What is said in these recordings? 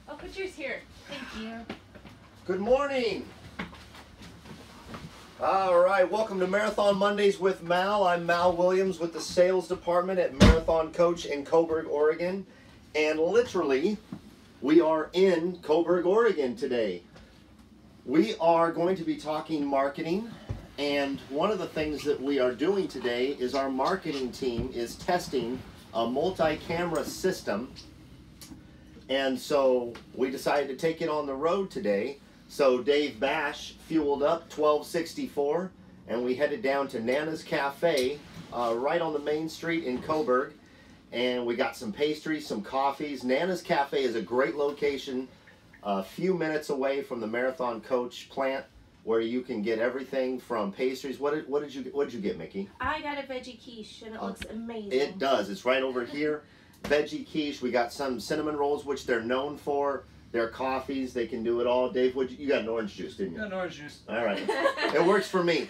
I'll put yours here. Thank you. Good morning. All right, welcome to Marathon Mondays with Mal. I'm Mal Williams with the sales department at Marathon Coach in Coburg, Oregon. And literally, we are in Coburg, Oregon today. We are going to be talking marketing, and one of the things that we are doing today is our marketing team is testing a multi-camera system. And so we decided to take it on the road today. So Dave Bash fueled up 1264 and we headed down to Nana's Cafe right on the main street in Coburg. And we got some pastries, some coffees. Nana's Cafe is a great location a few minutes away from the Marathon Coach plant where you can get everything from pastries. What did you get, Mickey? I got a veggie quiche and it looks amazing. It does. It's right over here. Veggie quiche. We got some cinnamon rolls, which they're known for. Their coffees, they can do it all. Dave, you got an orange juice, didn't you? Got an orange juice. All right. It works for me.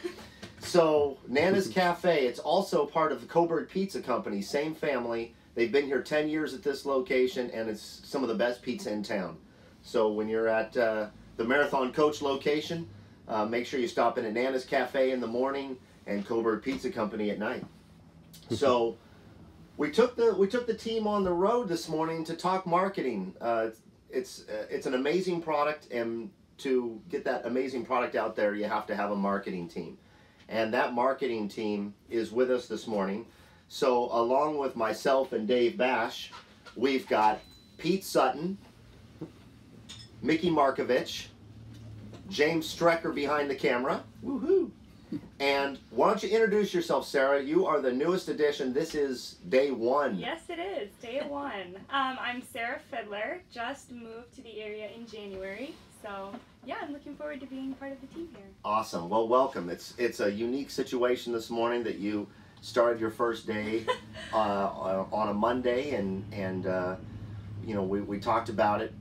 So, Nana's Cafe, it's also part of the Coburg Pizza Company, same family. They've been here 10 years at this location, and it's some of the best pizza in town. So, when you're at the Marathon Coach location, make sure you stop in at Nana's Cafe in the morning and Coburg Pizza Company at night. So, we took the team on the road this morning to talk marketing. It's an amazing product, and to get that amazing product out there, you have to have a marketing team. And that marketing team is with us this morning. So along with myself and Dave Bash, we've got Pete Sutton, Mickey Markovich, James Strecker behind the camera. Woohoo! And why don't you introduce yourself, Sarah? You are the newest addition. This is day one. Yes, it is. Day one. I'm Sarah Fiddler. Just moved to the area in January. So, yeah, I'm looking forward to being part of the team here. Awesome. Well, welcome. It's a unique situation this morning that you started your first day on a Monday, and you know, we talked about it.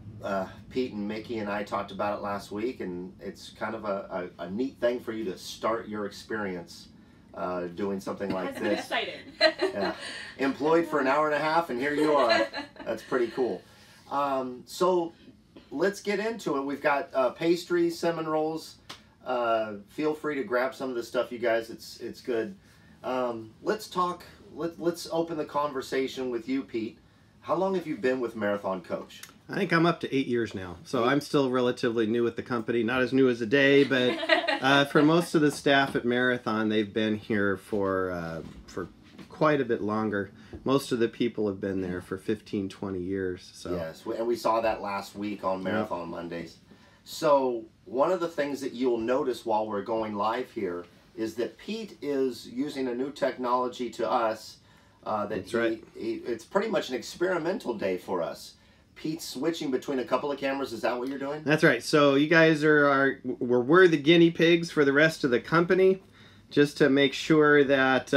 Pete and Mickey and I talked about it last week, and it's kind of a neat thing for you to start your experience doing something like this. Exciting. Yeah. Employed for an hour and a half, and here you are. That's pretty cool. So let's get into it. We've got pastries, cinnamon rolls. Feel free to grab some of this stuff, you guys. It's good. Let's talk. Let's open the conversation with you, Pete. How long have you been with Marathon Coach? I think I'm up to 8 years now, so I'm still relatively new with the company. Not as new as a day, but for most of the staff at Marathon, they've been here for quite a bit longer. Most of the people have been there for 15, 20 years. So. Yes, and we saw that last week on Marathon Mondays. So one of the things that you'll notice while we're going live here is that Pete is using a new technology to us. That's right. It's pretty much an experimental day for us. Pete's switching between a couple of cameras. Is that what you're doing? That's right. So you guys we're the guinea pigs for the rest of the company, just to make sure that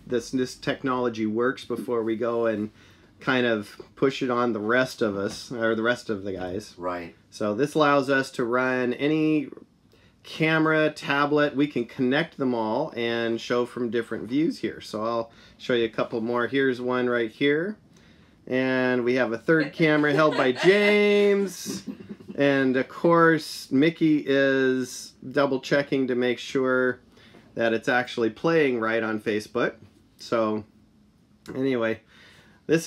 this technology works before we go and kind of push it on the rest of us, or the rest of the guys. Right. So this allows us to run any camera, tablet. We can connect them all and show from different views here. So I'll show you a couple more. Here's one right here. And we have a third camera held by James. And of course, Mickey is double checking to make sure that it's actually playing right on Facebook. So anyway, this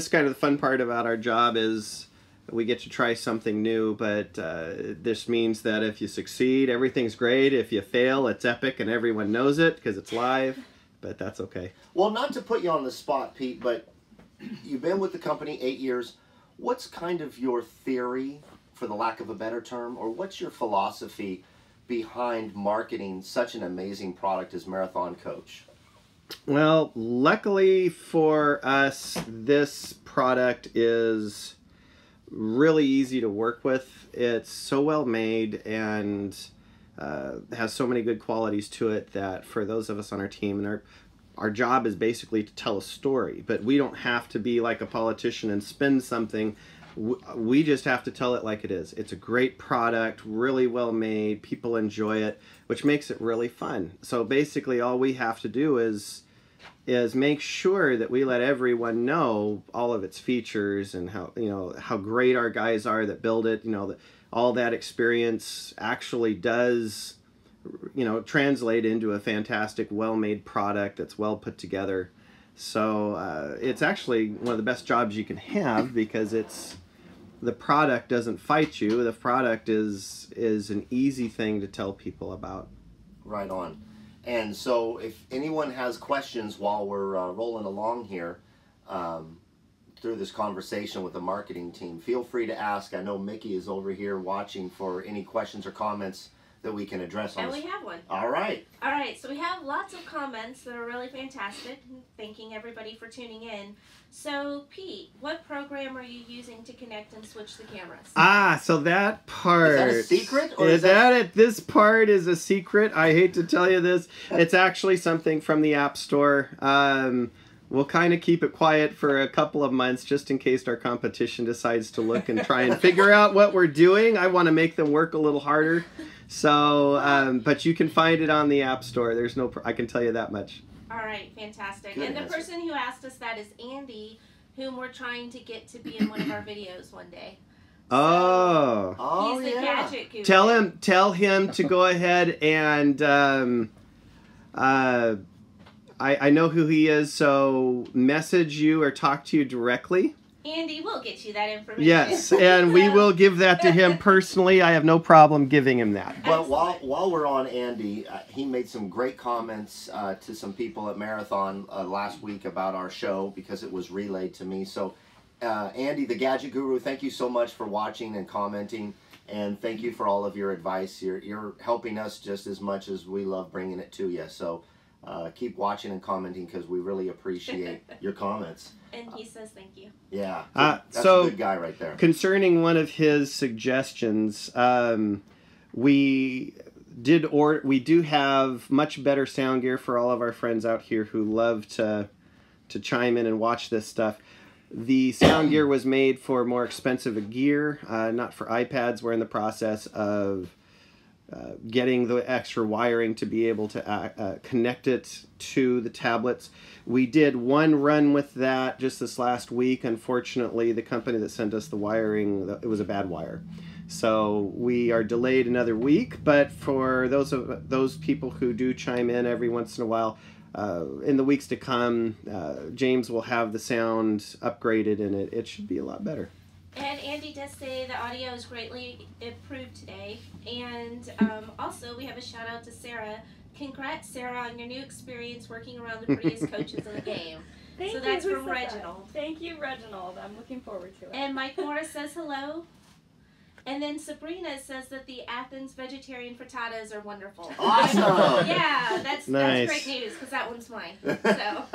kind of the fun part about our job is we get to try something new, but this means that if you succeed, everything's great. If you fail, it's epic and everyone knows it because it's live, but that's okay. Well, not to put you on the spot, Pete, but you've been with the company 8 years. What's kind of your theory, for the lack of a better term, or what's your philosophy behind marketing such an amazing product as Marathon Coach? Well, luckily for us, this product is really easy to work with. It's so well made and has so many good qualities to it that for those of us on our team, and our job is basically to tell a story, but we don't have to be like a politician and spin something. We just have to tell it like it is. It's a great product, really well made, people enjoy it, which makes it really fun. So basically all we have to do is is make sure that we let everyone know all of its features and how, you know, how great our guys are that build it. You know, that all that experience actually does, you know, translate into a fantastic, well-made product that's well put together. So it's actually one of the best jobs you can have, because it's, the product doesn't fight you. The product is an easy thing to tell people about. Right on. And so if anyone has questions while we're rolling along here through this conversation with the marketing team, feel free to ask. I know Mickey is over here watching for any questions or comments that we can address on And this. we have one. All right. All right, so we have lots of comments that are really fantastic. Thanking everybody for tuning in. So, Pete, what program are you using to connect and switch the cameras? Ah, so that part. Is that a secret? Or Is that it? This part is a secret. I hate to tell you this. It's actually something from the App Store. We'll kind of keep it quiet for a couple of months just in case our competition decides to look and try and figure out what we're doing. I want to make them work a little harder. So, but you can find it on the App Store. There's no, I can tell you that much. All right, fantastic. Good and the answer. person who asked us that is Andy, whom we're trying to get to be in one of our videos one day. Oh. Oh, He's the yeah. gadget guru. Tell him to go ahead and I know who he is, so message you or talk to you directly. Andy, we'll get you that information. Yes, and we will give that to him personally. I have no problem giving him that. Well, while we're on Andy, he made some great comments to some people at Marathon last week about our show, because it was relayed to me. So, Andy, the Gadget Guru, thank you so much for watching and commenting, and thank you for all of your advice. You're helping us just as much as we love bringing it to you. So, keep watching and commenting, because we really appreciate your comments. And he says thank you. Yeah, that's so a good guy right there. Concerning one of his suggestions, we do have much better sound gear for all of our friends out here who love to chime in and watch this stuff. The sound gear was made for more expensive gear, not for iPads. We're in the process of getting the extra wiring to be able to connect it to the tablets. We did one run with that just this last week. Unfortunately, the company that sent us the wiring, it was a bad wire. So we are delayed another week, but for those people who do chime in every once in a while, in the weeks to come, James will have the sound upgraded, and it should be a lot better. And Andy does say the audio is greatly improved today. And also, we have a shout out to Sarah. Congrats, Sarah, on your new experience working around the prettiest coaches in the game. Thank So you. that's Who from said that? Reginald. Thank you, Reginald. I'm looking forward to it. And Mike Morris says hello. And then Sabrina says that the Athens vegetarian frittatas are wonderful. Awesome. Yeah, that's Nice. great news, because that one's mine. So.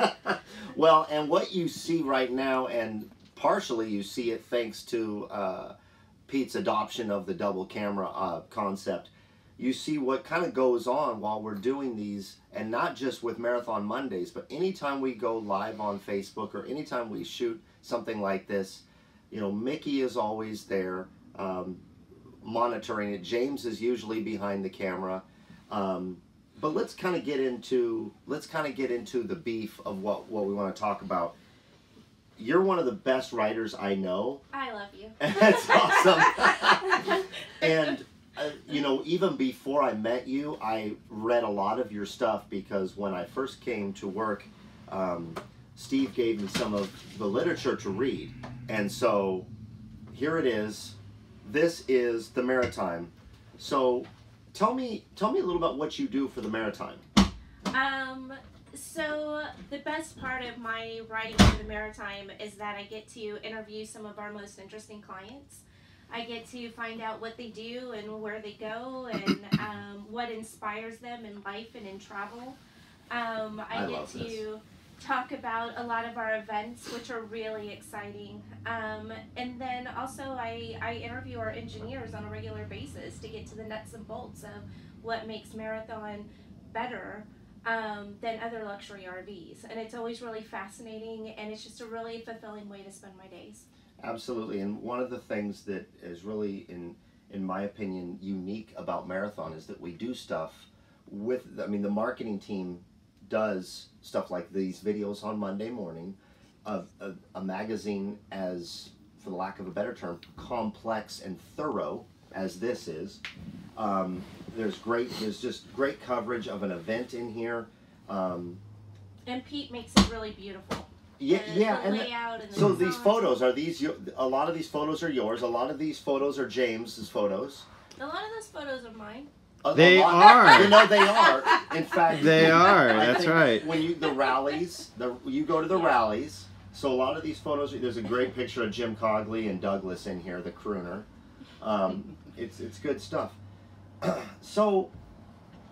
Well, and what you see right now, and partially you see it thanks to Pete's adoption of the double camera concept, you see what kind of goes on while we're doing these, and not just with Marathon Mondays, but anytime we go live on Facebook or anytime we shoot something like this, you know, Mickey is always there monitoring it. James is usually behind the camera. But let's kind of get into the beef of what we want to talk about. You're one of the best writers I know. I love you. That's awesome. And you know, even before I met you, I read a lot of your stuff, because when I first came to work, Steve gave me some of the literature to read, and so here it is. This is the Maritime. So tell me a little about what you do for the Maritime. So the best part of my writing for the Maritime is that I get to interview some of our most interesting clients. I get to find out what they do and where they go, and what inspires them in life and in travel. I get to talk about a lot of our events, which are really exciting. And then also I interview our engineers on a regular basis to get to the nuts and bolts of what makes Marathon better than other luxury RVs. And it's always really fascinating, and it's just a really fulfilling way to spend my days. Absolutely, and one of the things that is really, in my opinion, unique about Marathon is that we do stuff with, I mean, the marketing team does stuff like these videos on Monday morning, a magazine as, for the lack of a better term, complex and thorough as this is. There's just great coverage of an event in here. And Pete makes it really beautiful. Yeah, The layout and the so design. these photos, are these a lot of these photos are yours, a lot of these photos are James's photos. A lot of those photos are mine. They lot, are. You know, they are. In fact, They are. I That's think right. When you you go to the rallies. So a lot of these photos, there's a great picture of Jim Cogley and Douglas in here, the crooner. It's good stuff. So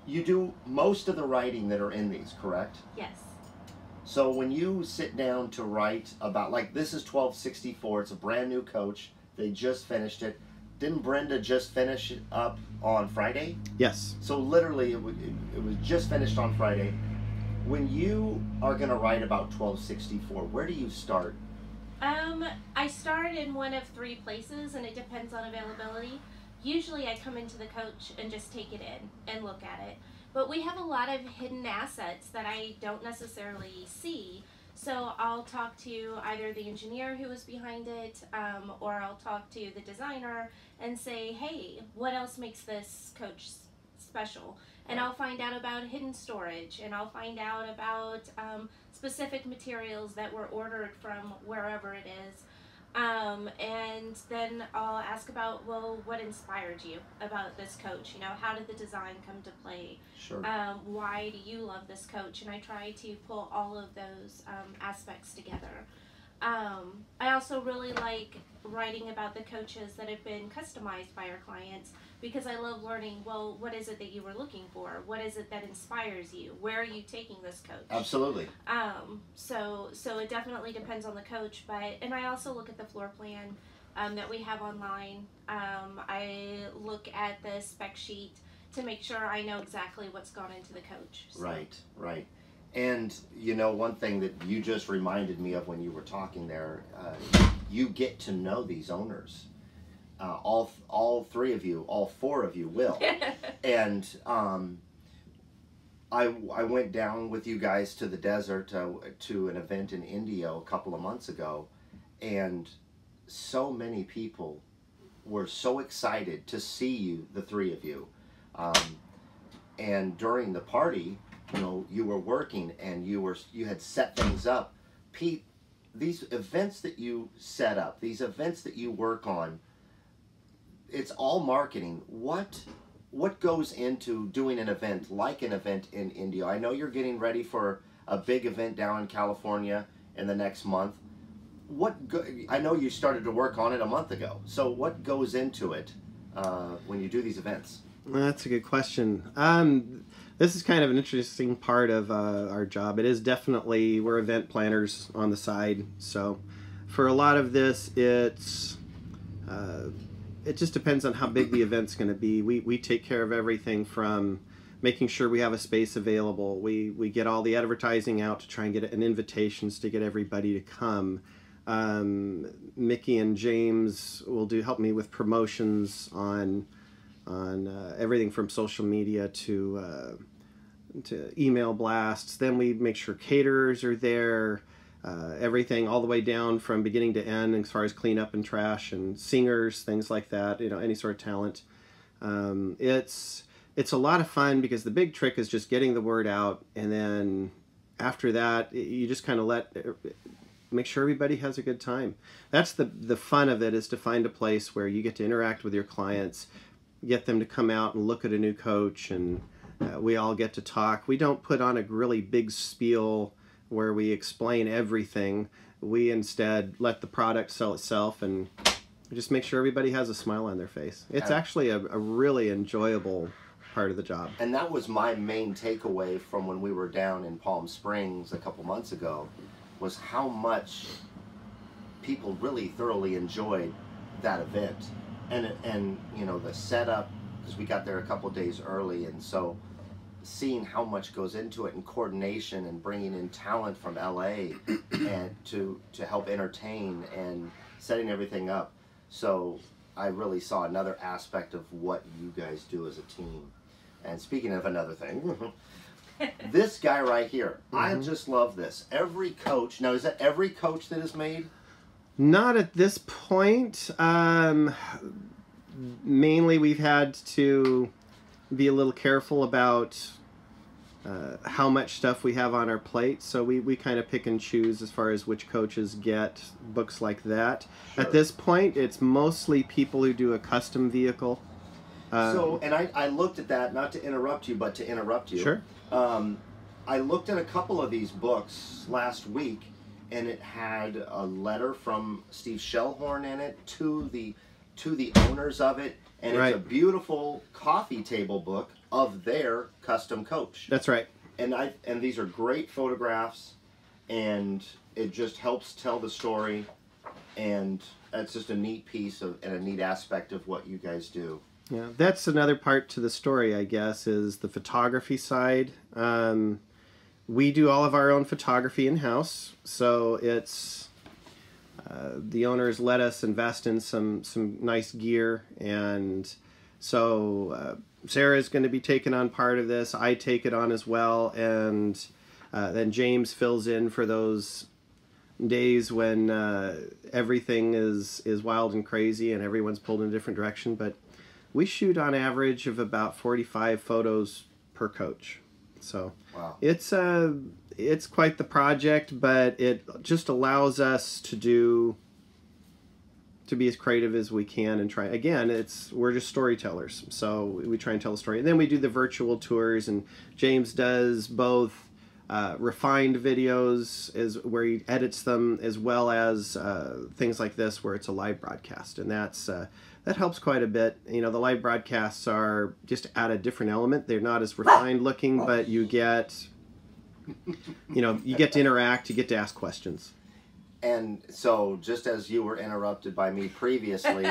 you do most of the writing that are in these, correct? Yes. So when you sit down to write about, like, this is 1264, it's a brand new coach. They just finished it. Didn't Brenda just finish it up on Friday? Yes. So literally, it was just finished on Friday. When you are going to write about 1264, where do you start? I start in one of 3 places, and it depends on availability. Usually I come into the coach and just take it in and look at it. But we have a lot of hidden assets that I don't necessarily see. So I'll talk to either the engineer who was behind it, or I'll talk to the designer and say, hey, what else makes this coach special? And I'll find out about hidden storage, and I'll find out about specific materials that were ordered from wherever it is. And then I'll ask about, well, what inspired you about this coach? You know, how did the design come to play? Sure. Why do you love this coach? And I try to pull all of those aspects together. I also really like writing about the coaches that have been customized by our clients, because I love learning, well, what is it that you were looking for? What is it that inspires you? Where are you taking this coach? Absolutely. So it definitely depends on the coach, and I also look at the floor plan that we have online. I look at the spec sheet to make sure I know exactly what's gone into the coach. So. Right. And, you know, one thing that you just reminded me of when you were talking there, you get to know these owners. All 3 of you, all 4 of you will. And I went down with you guys to the desert to an event in Indio a couple of months ago, and so many people were so excited to see you, the 3 of you. And during the party, you know, you were working and you had set things up. Pete, these events that you set up, these events that you work on, it's all marketing. What goes into doing an event like an event in Indio? I know you're getting ready for a big event down in California in the next month. I know you started to work on it a month ago. So what goes into it when you do these events? That's a good question. This is kind of an interesting part of our job. It is definitely, we're event planners on the side. So for a lot of this, it just depends on how big the event's going to be. We take care of everything from making sure we have a space available. We get all the advertising out to try and get invitations to get everybody to come. Mickey and James will help me with promotions on everything from social media to email blasts. Then we make sure caterers are there. Everything all the way down from beginning to end as far as cleanup and trash and singers, things like that, you know, any sort of talent. It's a lot of fun because the big trick is just getting the word out, and then after that you just kind of make sure everybody has a good time. That's the fun of it, is to find a place where you get to interact with your clients, get them to come out and look at a new coach, and we all get to talk. We don't put on a really big spiel where we explain everything. We instead let the product sell itself and just make sure everybody has a smile on their face. It's actually a really enjoyable part of the job. And that was my main takeaway from when we were down in Palm Springs a couple months ago, was how much people really thoroughly enjoyed that event. And you know, the setup, because we got there a couple days early, and so seeing how much goes into it, and coordination, and bringing in talent from LA and to help entertain and setting everything up. So I really saw another aspect of what you guys do as a team. And speaking of another thing, This guy right here, I Mhm. just love this. Every coach, now is that every coach that is made? Not at this point. Mainly we've had to be a little careful about how much stuff we have on our plate, so we kind of pick and choose as far as which coaches get books like that. Sure. At this point, it's mostly people who do a custom vehicle. So, and I looked at that, not to interrupt you, but to interrupt you. Sure. I looked at a couple of these books last week, and it had a letter from Steve Shellhorn in it to the owners of it, and Right. it's a beautiful coffee table book of their custom coach. That's right. And these are great photographs, and it just helps tell the story, and it's just a neat piece of and a neat aspect of what you guys do. Yeah, that's another part to the story, I guess, is the photography side. We do all of our own photography in-house, so it's the owners let us invest in some nice gear, and so Sarah's going to be taking on part of this. I take it on as well, and then James fills in for those days when everything is wild and crazy and everyone's pulled in a different direction, but we shoot on average of about 45 photos per coach. So Wow. it's quite the project, but it just allows us to be as creative as we can and try. Again, we're just storytellers, so we try and tell a story. And then we do the virtual tours, and James does both refined videos where he edits them, as well as things like this where it's a live broadcast, and that helps quite a bit. You know, the live broadcasts are just add a different element. They're not as refined looking, but you get to interact, you get to ask questions. And so, just as you were interrupted by me previously,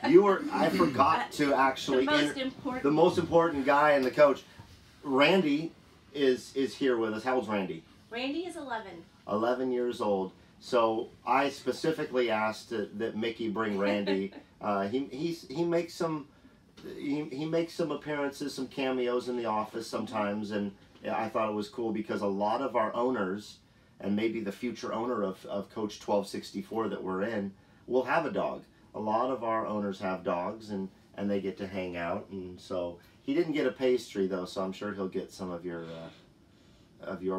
I forgot to actually The the most important guy in the coach. Randy is here with us. How old's Randy? Randy is 11. 11 years old. So I specifically asked that Mickey bring Randy. He makes some appearances, some cameos in the office sometimes, and I thought it was cool because a lot of our owners, and maybe the future owner of Coach 1264 that we're in, will have a dog. A lot of our owners have dogs, and they get to hang out. And so he didn't get a pastry though, so I'm sure he'll get some of your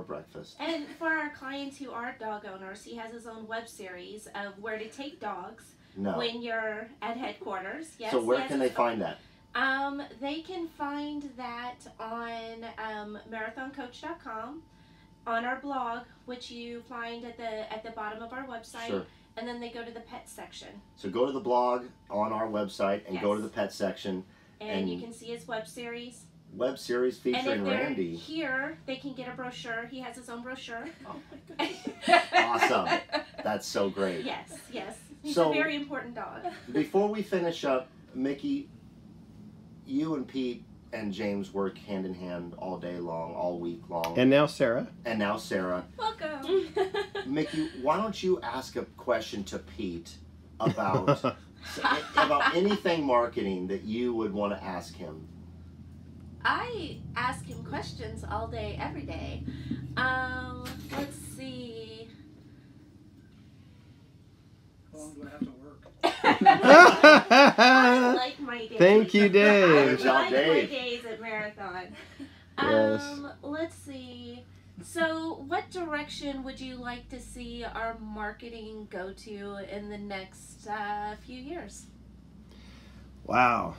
breakfast. And for our clients who are dog owners, he has his own web series of where to take dogs No. when you're at headquarters. Yes. So where he has can they his find that? They can find that on marathoncoach.com, on our blog, which you find at the bottom of our website, Sure. and then they go to the pet section, So go to the blog on our website and go to Yes. the pet section. and you And- can see his web series. Web series And featuring if they're Randy. here, they can get a brochure. He has his own brochure. Oh my goodness. Awesome. That's so great. Yes, yes. He's So- a very important dog. Before we finish up, Mickey, you and Pete and James work hand in hand all day long, all week long. And now Sarah. And now Sarah. Welcome. Mickey, why don't you ask a question to Pete about about anything marketing that you would want to ask him? I ask him questions all day, every day. Let's see. How long do I have to work? I like my days. Thank you, I Dave. Good job, like Dave. my days at Marathon. Yes. Let's see. So, what direction would you like to see our marketing go to in the next few years? Wow.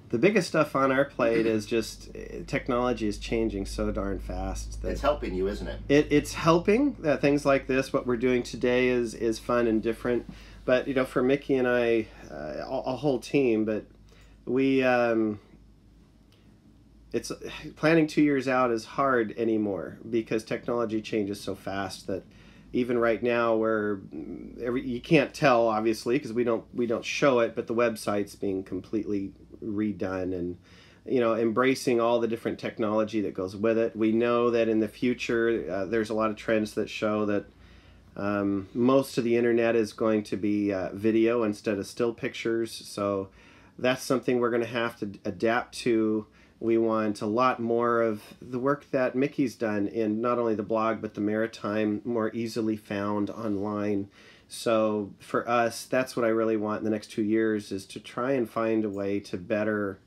The biggest stuff on our plate is just technology is changing so darn fast that It's helping you, isn't it? it's helping. Things like this, what we're doing today, is fun and different. But for Mickey and I, a whole team, but we it's planning 2 years out is hard anymore because technology changes so fast that even right now you can't tell, obviously, because we don't show it, but the website's being completely redone and embracing all the different technology that goes with it. We know that in the future there's a lot of trends that show that most of the internet is going to be video instead of still pictures, so that's something we're going to have to adapt to. We want a lot more of the work that Mickey's done in not only the blog, but the Maritime, more easily found online. So for us, that's what I really want in the next 2 years, is to try and find a way to better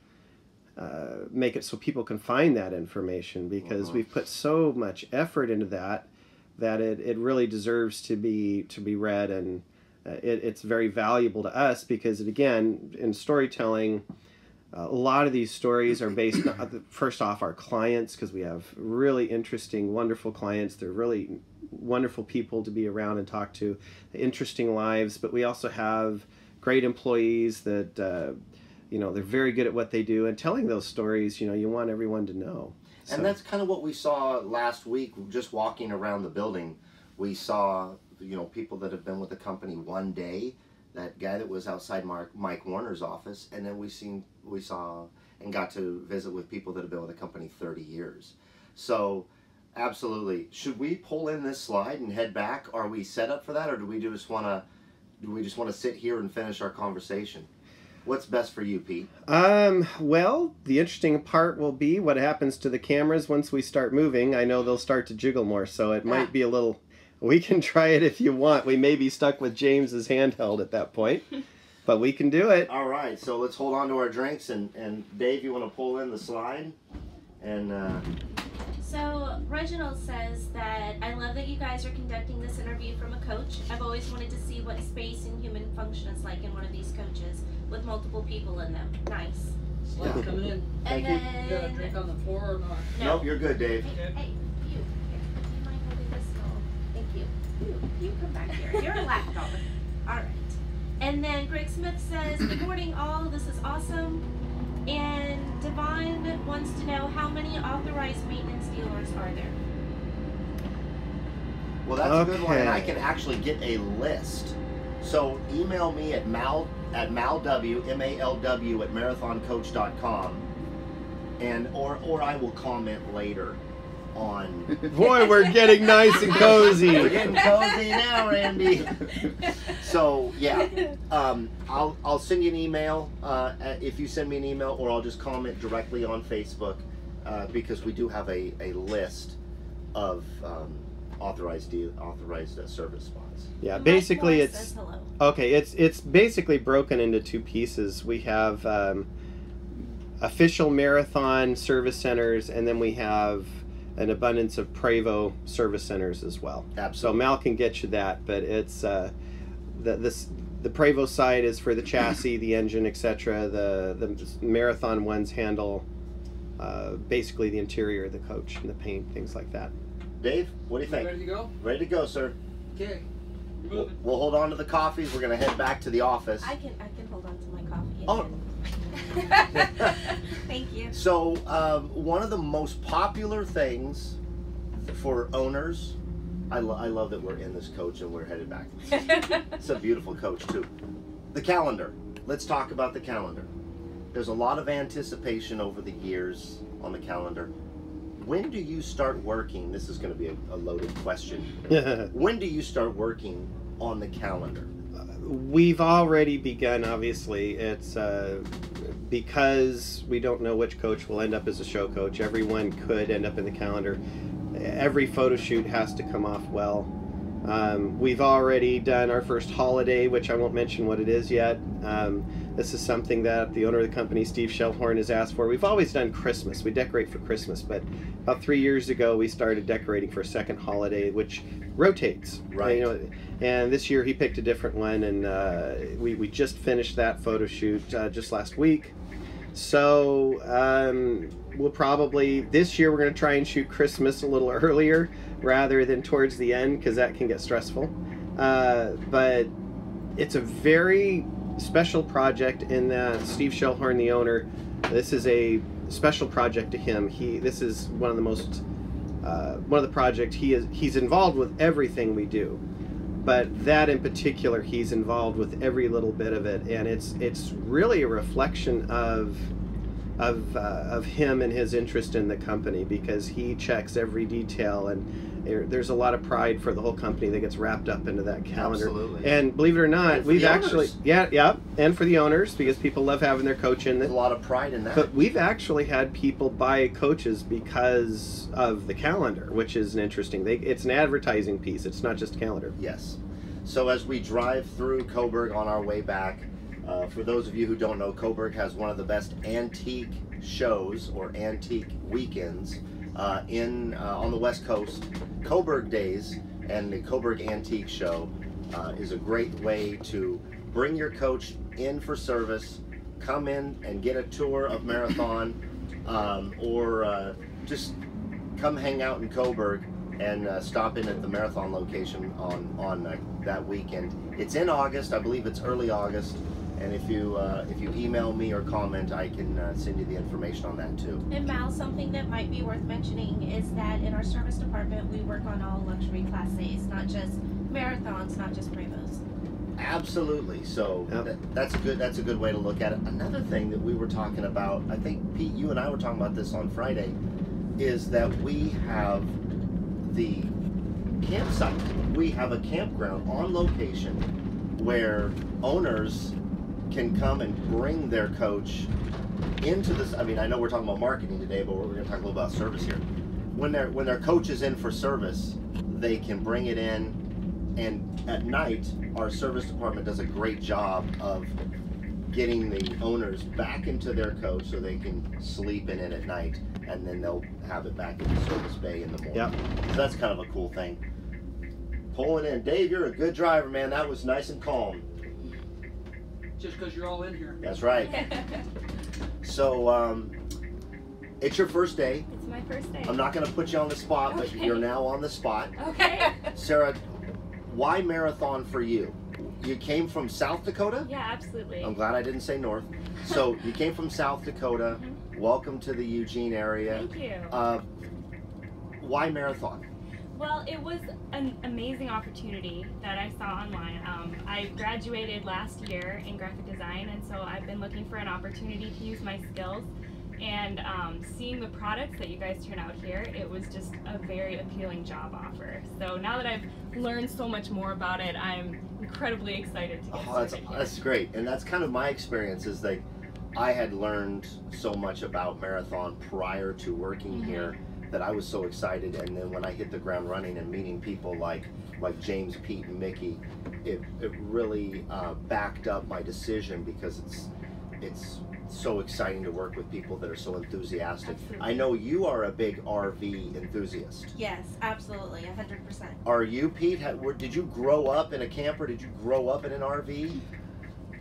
make it so people can find that information, because we've put so much effort into that it really deserves to be read, and it's very valuable to us because, again, in storytelling, a lot of these stories are based on, first off, our clients, because we have really interesting, wonderful clients. They're really wonderful people to be around and talk to, interesting lives, but we also have great employees that, they're very good at what they do, and telling those stories, you want everyone to know. So. And that's kind of what we saw last week, just walking around the building. We saw, people that have been with the company one day, that guy that was outside Mike Warner's office, and then we saw and got to visit with people that have been with the company 30 years. So absolutely. Should we pull in this slide and head back? Are we set up for that, or do we just want to sit here and finish our conversation? What's best for you, Pete? Well, the interesting part will be what happens to the cameras once we start moving. I know they'll start to jiggle more, so it might be a little... We can try it if you want. We may be stuck with James's handheld at that point, but we can do it. All right, so let's hold on to our drinks, and Dave, you want to pull in the slide? And So Reginald says that, I love that you guys are conducting this interview from a coach. I've always wanted to see what space and human function is like in one of these coaches with multiple people in them. Nice. Slide's coming in. And Thank then You got a drink on the floor or not? Nope, you're good, Dave. Hey, you. Here, do you mind holding this? Oh, thank you. You come back here. You're a lapdog. All right. And then Greg Smith says, good morning all. This is awesome. And Devon wants to know, how many authorized maintenance dealers are there? Well, that's a good one, and I can actually get a list. So email me at malw at marathoncoach.com, and or I will comment later on. Boy, we're getting nice and cozy. We're getting cozy now, Randy. So yeah, I'll send you an email if you send me an email, or I'll just comment directly on Facebook, because we do have a list of authorized service spots. Yeah, basically Mike Morris it's says hello. okay. It's basically broken into two pieces. We have official Marathon service centers, and then we have an abundance of Prevost service centers as well. Absolutely. So Mal can get you that, but it's the Prevost side is for the chassis, the engine, etc. The Marathon ones handle basically the interior of the coach and the paint, things like that. Dave, what do you think? Ready to go? Ready to go, sir. Okay. We'll hold on to the coffees. We're going to head back to the office. I can hold on to my coffee. Oh. Thank you. So, one of the most popular things for owners, I love that we're in this coach and we're headed back. It's a beautiful coach, too. The calendar. Let's talk about the calendar. There's a lot of anticipation over the years on the calendar. When do you start working? This is going to be a loaded question. When do you start working on the calendar? We've already begun, obviously. It's because we don't know which coach will end up as a show coach. Everyone could end up in the calendar. Every photo shoot has to come off well. We've already done our first holiday, which I won't mention what it is yet. This is something that the owner of the company, Steve Shellhorn, has asked for. We've always done Christmas. We decorate for Christmas, but about 3 years ago, we started decorating for a second holiday, which rotates. Right. And this year he picked a different one, and we just finished that photo shoot just last week. So we'll probably, this year we're going to try and shoot Christmas a little earlier rather than towards the end, because that can get stressful. But it's a very special project in that Steve Shellhorn, the owner, this is a special project to him. This is one of the most one of the projects he's involved with everything we do, but that in particular he's involved with every little bit of it, and it's really a reflection of of him and his interest in the company, because he checks every detail, and there's a lot of pride for the whole company that gets wrapped up into that calendar. Absolutely. And believe it or not, And for we've the actually owners. and for the owners, because people love having their coach in There's it. a lot of pride in that. But we've actually had people buy coaches because of the calendar, which is an interesting. It's an advertising piece. It's not just a calendar. Yes. So as we drive through Coburg on our way back, for those of you who don't know, Coburg has one of the best antique shows or antique weekends on the West Coast. Coburg Days and the Coburg Antique Show is a great way to bring your coach in for service, come in and get a tour of Marathon, or just come hang out in Coburg and stop in at the Marathon location on that weekend. It's in August, I believe it's early August, and if you email me or comment, I can send you the information on that too. And Mal, something that might be worth mentioning is that in our service department, we work on all luxury Class A's, not just marathons, not just Primos. Absolutely. So Yep. that's a good way to look at it. Another thing that we were talking about, I think Pete, you and I were talking about this on Friday, is that we have the campsite. We have a campground on location where owners can come and bring their coach into this. I mean, I know we're talking about marketing today, but we're going to talk a little about service here. When their coach is in for service, they can bring it in, and at night, our service department does a great job of getting the owners back into their coach so they can sleep in it at night, and then they'll have it back in the service bay in the morning. Yep. So that's kind of a cool thing. Pulling in. Dave, you're a good driver, man. That was nice and calm. Just because you're all in here. That's right. So, it's your first day. It's my first day. I'm not going to put you on the spot, but Okay. you're now on the spot. Okay. Sarah, why Marathon for you? You came from South Dakota? Yeah, absolutely. I'm glad I didn't say North. So you came from South Dakota. Welcome to the Eugene area. Thank you. Why Marathon? Well, it was an amazing opportunity that I saw online. I graduated last year in graphic design, and so I've been looking for an opportunity to use my skills. And seeing the products that you guys turn out here, it was just a very appealing job offer. So now that I've learned so much more about it, I'm incredibly excited to get started here. That's great. And that's kind of my experience, is that I had learned so much about Marathon prior to working here that I was so excited. And then when I hit the ground running and meeting people like James, Pete, and Mickey, it really backed up my decision, because it's so exciting to work with people that are so enthusiastic. Absolutely. I know you are a big RV enthusiast. Yes, absolutely, 100%. Are you, Pete? Did you grow up in a camper? Did you grow up in an RV?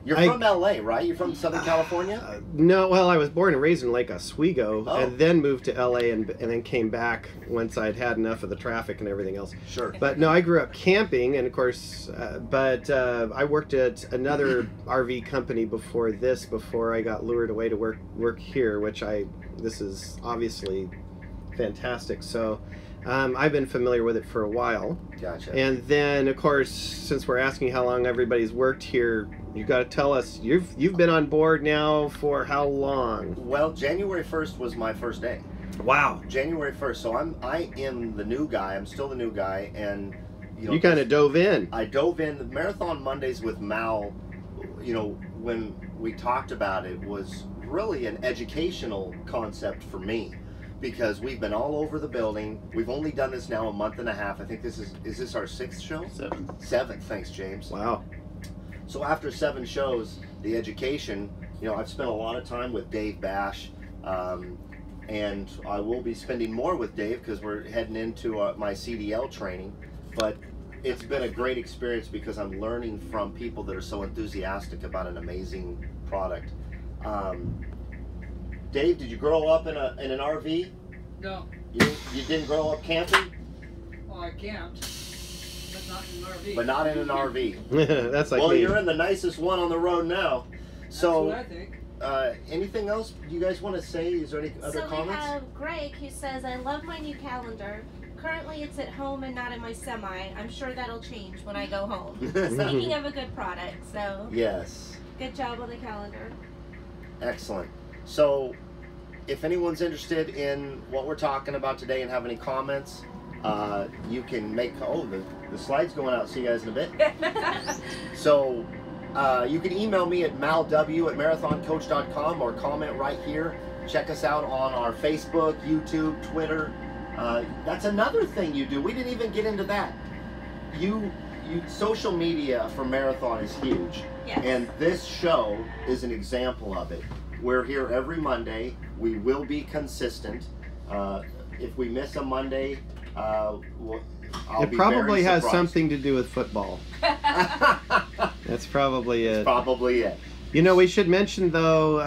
You're from LA, right? You're from Southern California? No, well, I was born and raised in Lake Oswego, Oh. and then moved to LA, and then came back once I'd had enough of the traffic and everything else. Sure. But no, I grew up camping, and of course, I worked at another RV company before I got lured away to work here, this is obviously fantastic. So I've been familiar with it for a while. Gotcha. And then, of course, since we're asking how long everybody's worked here, you got to tell us, you've been on board now for how long? Well, January 1st was my first day. Wow. January 1st. So I am the new guy. I'm still the new guy, and You kind of dove in. I dove in. The Marathon Mondays with Mal, when we talked about it, was really an educational concept for me, because we've been all over the building. We've only done this now a month and a half. I think is this our 6th show? 7th. Thanks, James. Wow. So after 7 shows, the education, I've spent a lot of time with Dave Bash, and I will be spending more with Dave because we're heading into my CDL training. But it's been a great experience because I'm learning from people that are so enthusiastic about an amazing product. Dave, did you grow up in an RV? No. You didn't grow up camping? Well, I camped, but not in an RV. But not in an RV. That's like Well, me. you're in the nicest one on the road now. That's So, what I think. anything else you guys want to say? Is there any other So comments? we have Greg, who says, I love my new calendar. Currently it's at home and not in my semi. I'm sure that'll change when I go home. Speaking of a good product, so Yes, good job on the calendar. excellent. So, if anyone's interested in what we're talking about today and have any comments, you can make, the slide's going out, see you guys in a bit. So you can email me at malw@marathoncoach.com or comment right here. Check us out on our Facebook, YouTube, Twitter. That's another thing you do. We didn't even get into that. Social media for Marathon is huge. Yes. And this show is an example of it. We're here every Monday. We will be consistent. If we miss a Monday, I'll it be probably very has surprised. something to do with football. That's probably it. Probably it. You know, we should mention though,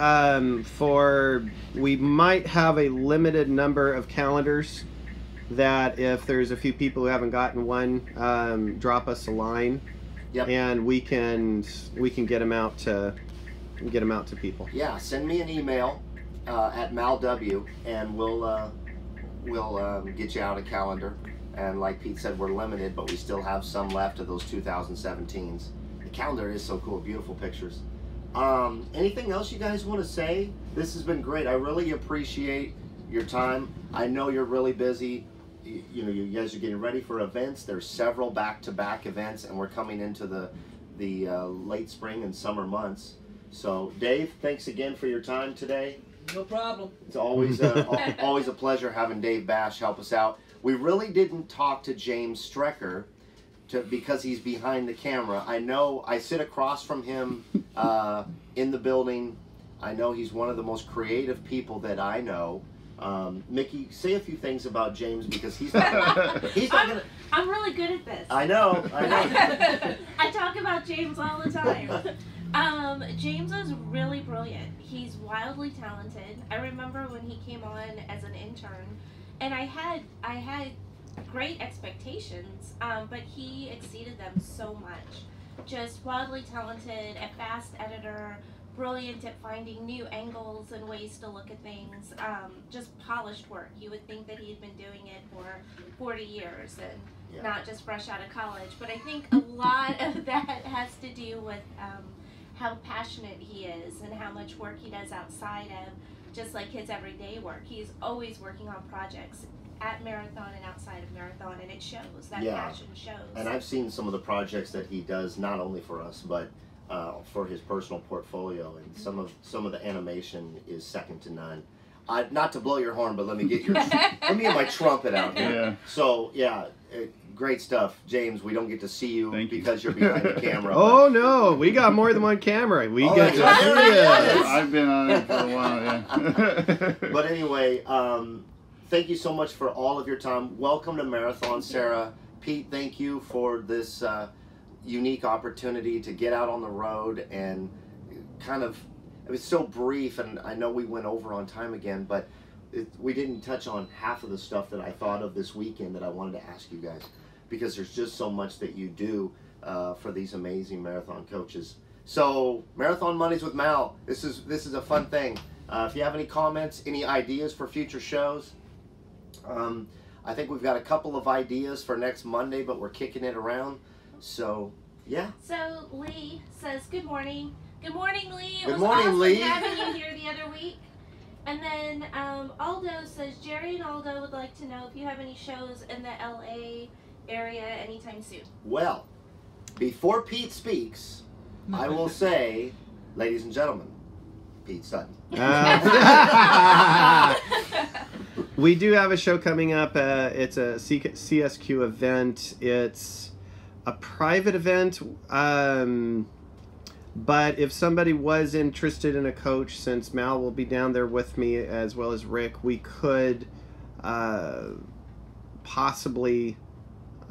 we might have a limited number of calendars that if there's a few people who haven't gotten one, drop us a line. Yep. And we can get them out to people. Yeah, send me an email at malw, and we'll get you out a calendar. And like Pete said, we're limited, but we still have some left of those 2017s. The calendar is so cool, beautiful pictures. Anything else you guys want to say? This has been great. I really appreciate your time. I know you're really busy. You know, you guys are getting ready for events. There's several back-to-back events, and we're coming into the late spring and summer months. So, Dave, thanks again for your time today. No problem. It's always always a pleasure having Dave Bash help us out. We really didn't talk to James Strecker because he's behind the camera. I know I sit across from him in the building. I know he's one of the most creative people that I know. Mickey, say a few things about James because he's not gonna. I'm really good at this. I know. I talk about James all the time. James is really brilliant. He's wildly talented. I remember when he came on as an intern, and I had great expectations, but he exceeded them so much. Just wildly talented, a fast editor, brilliant at finding new angles and ways to look at things. Just polished work. You would think that he had been doing it for 40 years and not just fresh out of college. But I think a lot of that has to do with how passionate he is and how much work he does outside of just like his everyday work. He's always working on projects at Marathon and outside of Marathon, and it shows. That passion shows. And I've seen some of the projects that he does, not only for us, but for his personal portfolio, and some of the animation is second to none. Not to blow your horn, but let me get my trumpet out here. Yeah. So great stuff, James. We don't get to see you because you're behind the camera. Oh no, we got more than one camera. We get to see I've been on it for a while. Yeah. But anyway, thank you so much for all of your time. Welcome to Marathon, Sarah. Pete, thank you for this unique opportunity to get out on the road and kind of, it was so brief, and I know we went over on time again, but we didn't touch on half of the stuff that I thought of this weekend that I wanted to ask you guys, because there's just so much that you do for these amazing marathon coaches. So Marathon Mondays with Mal, this is a fun thing. If you have any comments, any ideas for future shows, I think we've got a couple of ideas for next Monday, but we're kicking it around. So, yeah. So Lee says, good morning. Good morning, Lee. Good It was morning, awesome Lee. having you here the other week. And then Aldo says, Jerry and Aldo would like to know if you have any shows in the LA area anytime soon. Well, before Pete speaks, I will say, ladies and gentlemen, Pete Sutton. We do have a show coming up. It's a CSQ event. It's a private event, but if somebody was interested in a coach, since Mal will be down there with me as well as Rick, we could possibly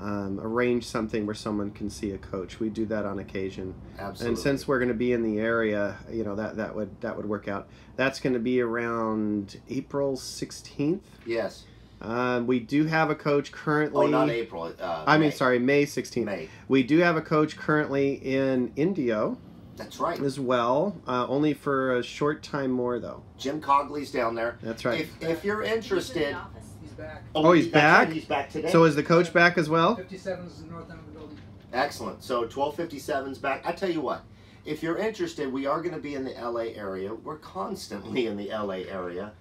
arrange something where someone can see a coach. We do that on occasion. Absolutely. And since we're going to be in the area, you know, that would work out. That's going to be around April 16th. Yes. We do have a coach currently. Oh, not April. May 16th. May. We do have a coach currently in Indio. That's right. As well, only for a short time more though. Jim Cogley's down there. That's right. If you're He's in interested. the office. He's back. Oh, he's that's back? right, he's back today. So is the coach back as well? 57 is the north end of the building. Excellent. So 1257's back. I tell you what, if you're interested, we are going to be in the LA area. We're constantly in the LA area.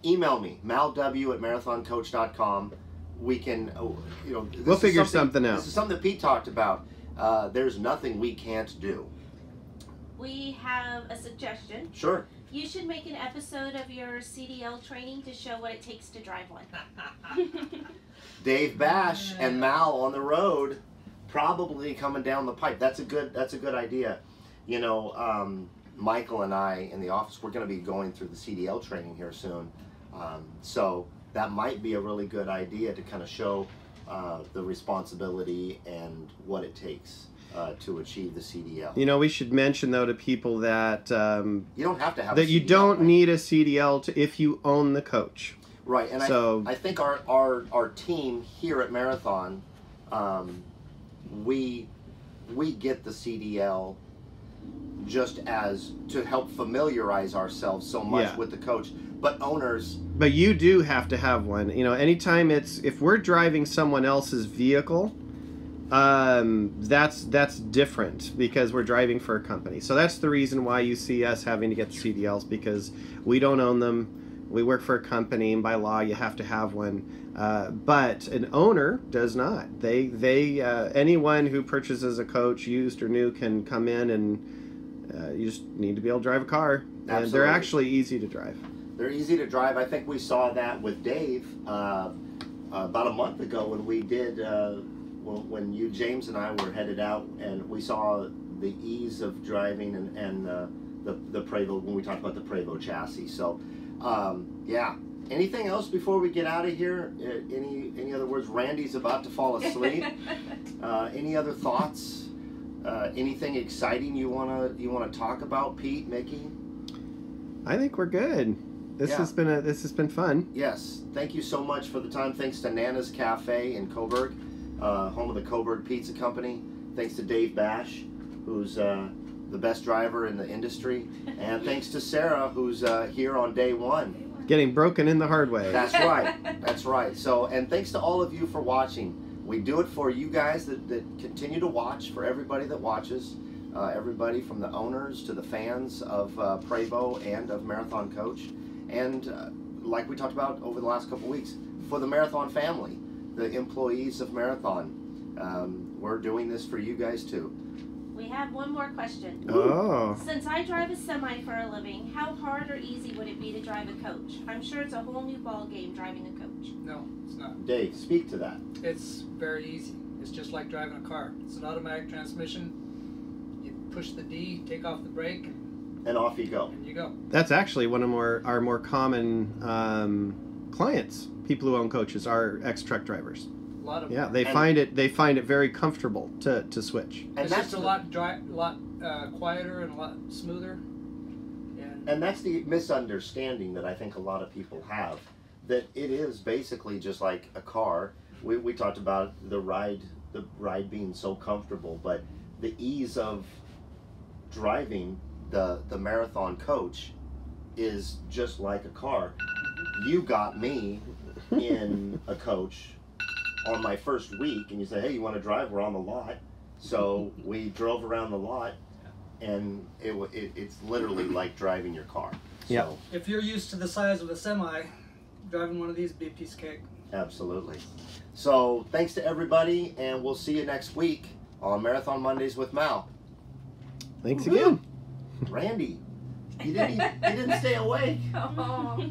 email me, malw@marathoncoach.com. We can, We'll figure something out. This is something that Pete talked about. There's nothing we can't do. We have a suggestion. Sure. You should make an episode of your CDL training to show what it takes to drive one. Dave Bash and Mal on the road, probably coming down the pipe. That's a good idea. Michael and I in the office, we're going to be going through the CDL training here soon. So that might be a really good idea to kind of show the responsibility and what it takes to achieve the CDL. We should mention though to people that you don't have to have that a CDL, you don't right? need a CDL if you own the coach. Right, and so I think our team here at Marathon, we get the CDL just as to help familiarize ourselves so much with the coach. But owners, but you do have to have one. Anytime if we're driving someone else's vehicle, that's different because we're driving for a company. So that's the reason why you see us having to get the CDLs, because we don't own them. We work for a company, and by law you have to have one. But an owner does not. They anyone who purchases a coach, used or new, can come in and you just need to be able to drive a car. Absolutely. And they're actually easy to drive. They're easy to drive. I think we saw that with Dave about a month ago when we did, when you, James, and I were headed out, and we saw the ease of driving and the Prevost, when we talked about the Prevost chassis. So, yeah. Anything else before we get out of here? Any other words? Randy's about to fall asleep. Any other thoughts? Anything exciting you wanna talk about, Pete, Mickey? I think we're good. This has been fun. Yes. Thank you so much for the time. Thanks to Nana's Cafe in Coburg, home of the Coburg Pizza Company. Thanks to Dave Bash, who's the best driver in the industry, and thanks to Sarah, who's here on day one. Getting broken in the hard way. That's right. That's right. So, and thanks to all of you for watching. We do it for you guys that continue to watch, for everybody that watches, everybody from the owners to the fans of Prevost and of Marathon Coach. And like we talked about over the last couple weeks, for the Marathon family, the employees of Marathon. We're doing this for you guys too. We have one more question. Oh. Since I drive a semi for a living, how hard or easy would it be to drive a coach? I'm sure it's a whole new ball game driving a coach. No, it's not. Dave, speak to that. It's very easy. It's just like driving a car. It's an automatic transmission. You push the D, take off the brake, And off you go. and you go. That's actually one of our more common clients. People who own coaches are ex-truck drivers. A lot of Yeah, them. they find it very comfortable to switch. And It's that's just a lot quieter and a lot smoother. And that's the misunderstanding that I think a lot of people have, that it is basically just like a car. We talked about the ride being so comfortable, but the ease of driving the Marathon Coach is just like a car. You got me in a coach on my first week, and you say, hey, you want to drive? We're on the lot. So we drove around the lot, and it's literally like driving your car. Yeah. So, If you're used to the size of a semi, driving one of these would be a piece of cake. absolutely. So thanks to everybody, and we'll see you next week on Marathon Mondays with Mal. Thanks again. Randy, you didn't stay awake. Oh.